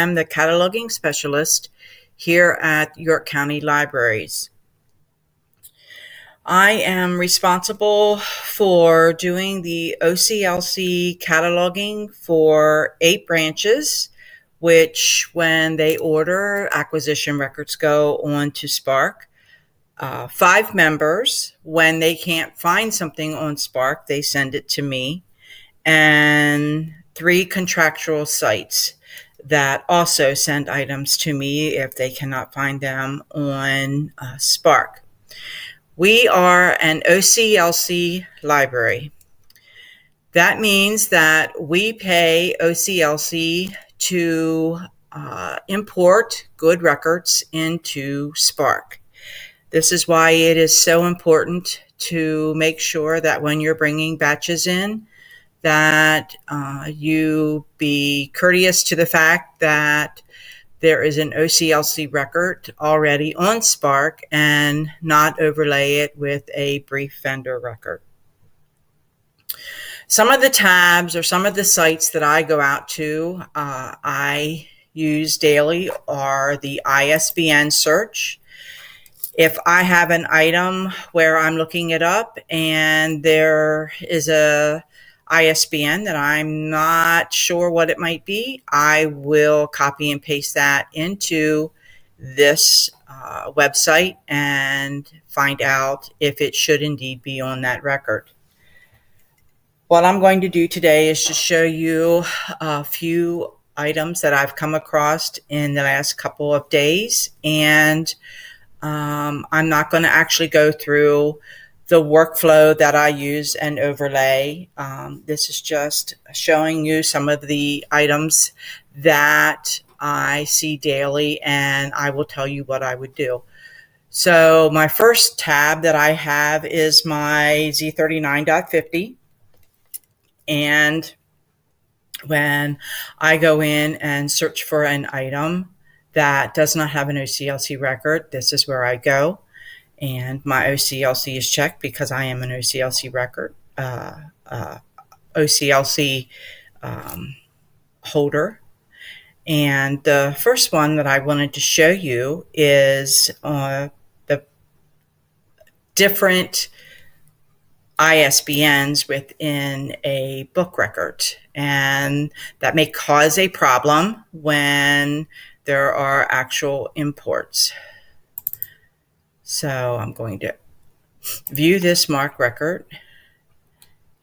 I'm the cataloging specialist here at York County Libraries. I am responsible for doing the OCLC cataloging for 8 branches, which when they order, acquisition records go on to Spark. 5 members, when they can't find something on Spark, they send it to me, and 3 contractual sites that also send items to me if they cannot find them on Spark. We are an OCLC library. That means that we pay OCLC to import good records into Spark. This is why it is so important to make sure that when you're bringing batches in, that you be courteous to the fact that there is an OCLC record already on Spark and not overlay it with a brief vendor record. Some of the tabs or some of the sites that I go out to, I use daily are the ISBN search. If I have an item where I'm looking it up and there is a ISBN that I'm not sure what it might be, I will copy and paste that into this website and find out if it should indeed be on that record. What I'm going to do today is to show you a few items that I've come across in the last couple of days, and I'm not going to actually go through the workflow that I use and overlay. This is just showing you some of the items that I see daily, and I will tell you what I would do. So my first tab that I have is my Z39.50. And when I go in and search for an item that does not have an OCLC record, this is where I go. And my OCLC is checked because I am an OCLC record, OCLC holder. And the first one that I wanted to show you is the different ISBNs within a book record. And that may cause a problem when there are actual imports. So I'm going to view this MARC record.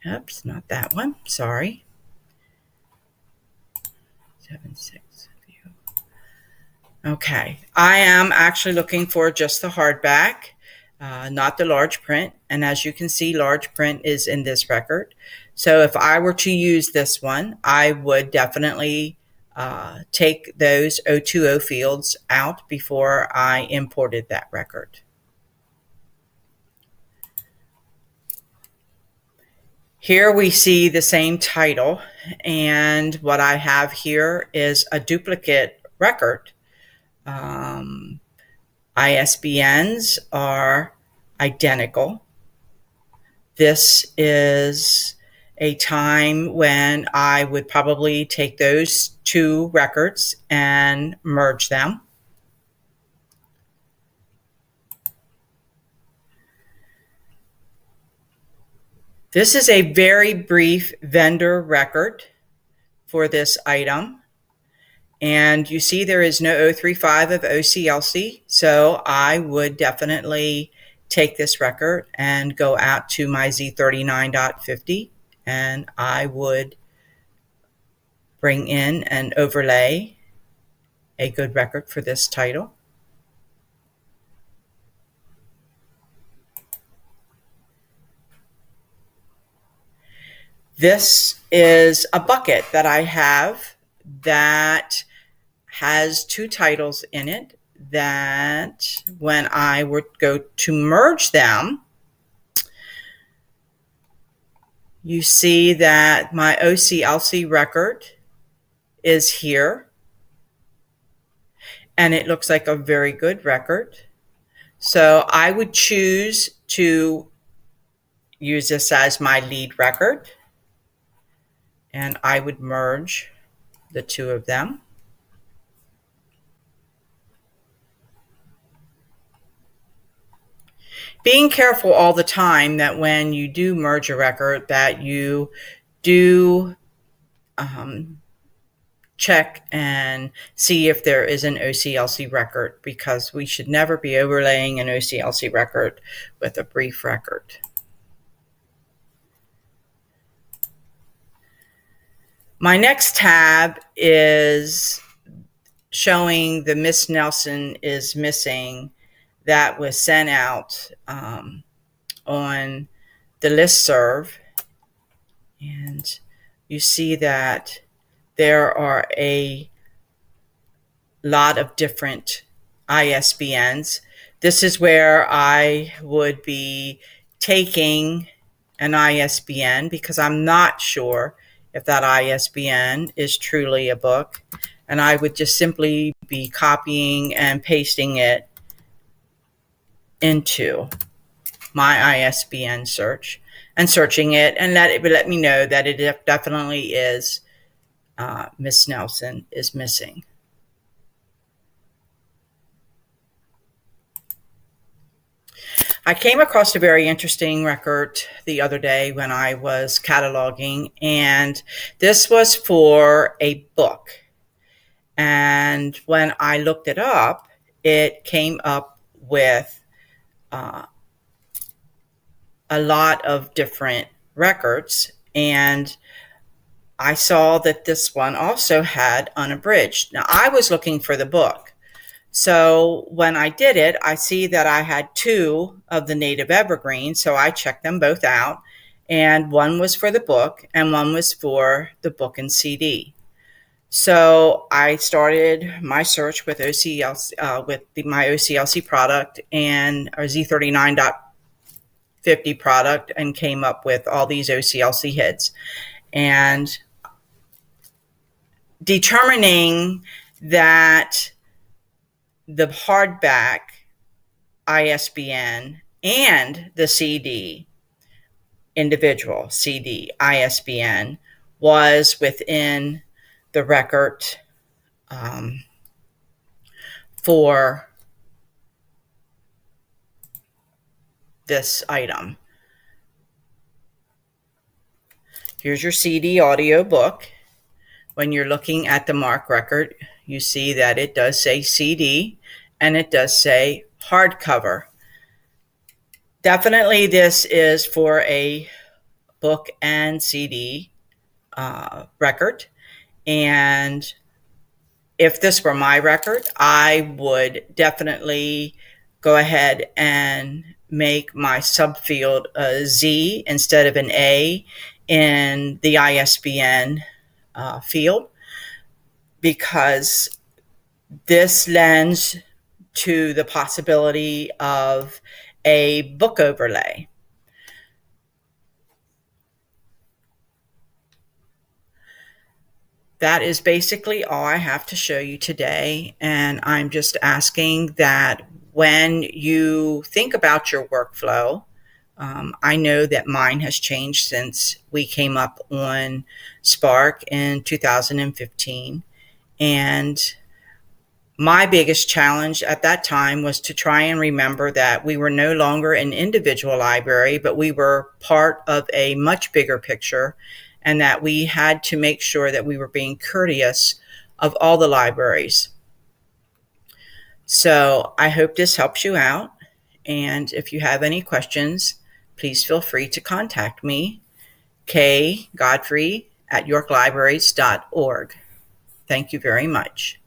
Oops, not that one. Sorry. 7.6 view. Okay. I am actually looking for just the hardback, not the large print. And as you can see, large print is in this record. So if I were to use this one, I would definitely take those O2O fields out before I imported that record. Here we see the same title, and what I have here is a duplicate record. ISBNs are identical. This is a time when I would probably take those 2 records and merge them. This is a very brief vendor record for this item. And you see there is no 035 of OCLC, so I would definitely take this record and go out to my Z39.50, and I would bring in and overlay a good record for this title. This is a bucket that I have that has 2 titles in it that when I would go to merge them, you see that my OCLC record is here, and it looks like a very good record. So I would choose to use this as my lead record, and I would merge the 2 of them. being careful all the time that when you do merge a record that you do check and see if there is an OCLC record, because we should never be overlaying an OCLC record with a brief record. My next tab is showing the Miss Nelson is missing that was sent out on the listserv. And you see that there are a lot of different ISBNs. This is where I would be taking an ISBN because I'm not sure if that ISBN is truly a book. And I would just simply be copying and pasting it into my ISBN search and searching it, and let me know that it definitely is Miss Nelson is missing. I came across a very interesting record the other day when I was cataloging, and this was for a book. And when I looked it up, it came up with a lot of different records, and I saw that this one also had unabridged. Now, I was looking for the book. So when I did it, I see that I had 2 of the native evergreens, so I checked them both out, and one was for the book and one was for the book and CD. So I started my search with OCLC, my OCLC product and our Z39.50 product, and came up with all these OCLC hits. And determining that the hardback ISBN and the CD, individual CD ISBN, was within the record for this item. Here's your CD audio book. When you're looking at the MARC record, you see that it does say CD and it does say hardcover. Definitely this is for a book and CD record. And if this were my record, I would definitely go ahead and make my subfield a Z instead of an A in the ISBN field, because this lends to the possibility of a book overlay. That is basically all I have to show you today, and I'm just asking that when you think about your workflow, I know that mine has changed since we came up on Spark in 2015, and my biggest challenge at that time was to try and remember that we were no longer an individual library, but we were part of a much bigger picture, and that we had to make sure that we were being courteous of all the libraries. So I hope this helps you out, and if you have any questions, please feel free to contact me, kgodfrey@yorklibraries.org. Thank you very much.